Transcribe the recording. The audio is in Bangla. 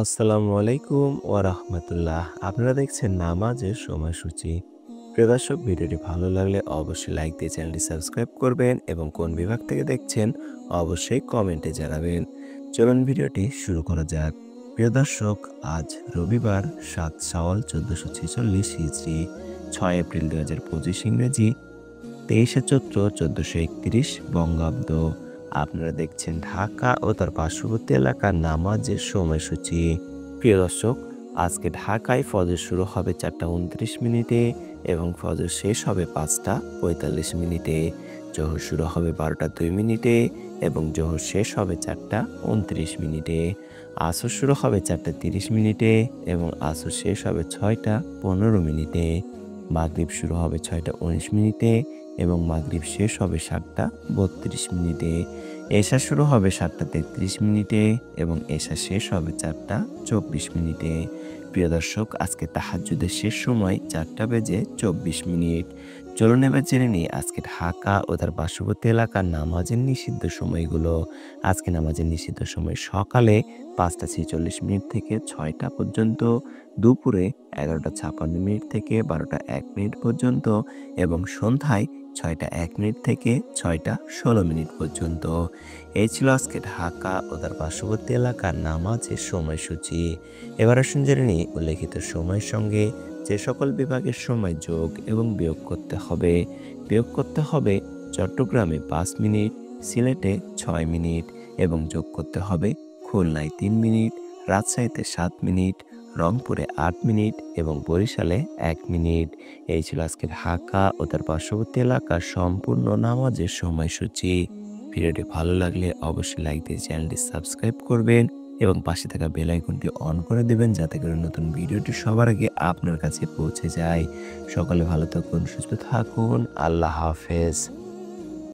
আসসালামু আলাইকুম ওয়া রাহমাতুল্লাহ। আপনারা দেখছেন নামাজের সময়সূচি। প্রিয় দর্শক, ভিডিওটি ভালো লাগলে অবশ্যই লাইক দিয়ে চ্যানেলটি সাবস্ক্রাইব করবেন এবং কোন বিভাগ থেকে দেখছেন অবশ্যই কমেন্টে জানাবেন। চলুন ভিডিওটি শুরু করা যাক। প্রিয় দর্শক, আজ রবিবার ৭ শাওয়াল ১৪৪৬ হিজরি, ৬ এপ্রিল ২০২৫ ইংরেজি, ২৩শে চৈত্র ১৪৩১ বঙ্গাব্দ। আপনারা দেখছেন ঢাকা ও তার পার্শ্ববর্তী এলাকার নামাজের সময়সূচি। প্রিয় দর্শক, আজকে ঢাকায় ফজর শুরু হবে ৪টা ২৯ মিনিটে এবং ফজর শেষ হবে ৫টা ৪৫ মিনিটে। জোহর শুরু হবে ১২টা ২ মিনিটে এবং জোহর শেষ হবে ৪টা ২৯ মিনিটে। আসর শুরু হবে ৪টা ৩০ মিনিটে এবং আসর শেষ হবে ৬টা ১৫ মিনিটে। মাগরিব শুরু হবে ৬টা ১৯ মিনিটে এবং মাগরিব শেষ হবে ৭টা ৩২ মিনিটে। এশা শুরু হবে ৭টা ৩৩ মিনিটে এবং এশা শেষ হবে ৪টা ২৪ মিনিটে। প্রিয় দর্শক, আজকে তাহাজ্জুদের শেষ সময় ৪টা বেজে ২৪ মিনিট। চলুন এবার জেনে নিই আজকে ঢাকা ও তার পার্শ্ববর্তী এলাকার নামাজের নিষিদ্ধ সময়গুলো। আজকে নামাজের নিষিদ্ধ সময় সকালে ৫টা ৪৬ মিনিট থেকে ৬টা পর্যন্ত, দুপুরে ১১টা ৫৬ মিনিট থেকে ১২টা ১ মিনিট পর্যন্ত এবং সন্ধ্যায় ৬টা ১ মিনিট থেকে ৬টা ১৬ মিনিট পর্যন্ত। এই ছিল আজকে ঢাকা ও তার পার্শ্ববর্তী এলাকার নামাজের সময়সূচি। এবার আসুন জেনে নিই উল্লেখিত সময়ের সঙ্গে যে সকল বিভাগের সময় যোগ এবং বিয়োগ করতে হবে। বিয়োগ করতে হবে চট্টগ্রামে ৫ মিনিট, সিলেটে ৬ মিনিট এবং যোগ করতে হবে খুলনায় ৩ মিনিট, রাজশাহীতে ৭ মিনিট, রংপুরে ৮ মিনিট এবং বরিশালে ১ মিনিট। এই ছিল আজকে ঢাকা ও তার পার্শ্ববর্তী এলাকার সম্পূর্ণ নামাজের সময়সূচি। ভিডিওটি ভালো লাগলে অবশ্যই লাইক দিয়ে চ্যানেলটি সাবস্ক্রাইব করবেন এবং পাশে থাকা বেল আইকনটি অন করে দিবেন যাতে করে নতুন ভিডিওটি সবার আগে আপনার কাছে পৌঁছে যায়। সকলে ভালো থাকুন, সুস্থ থাকুন। আল্লাহ হাফেজ।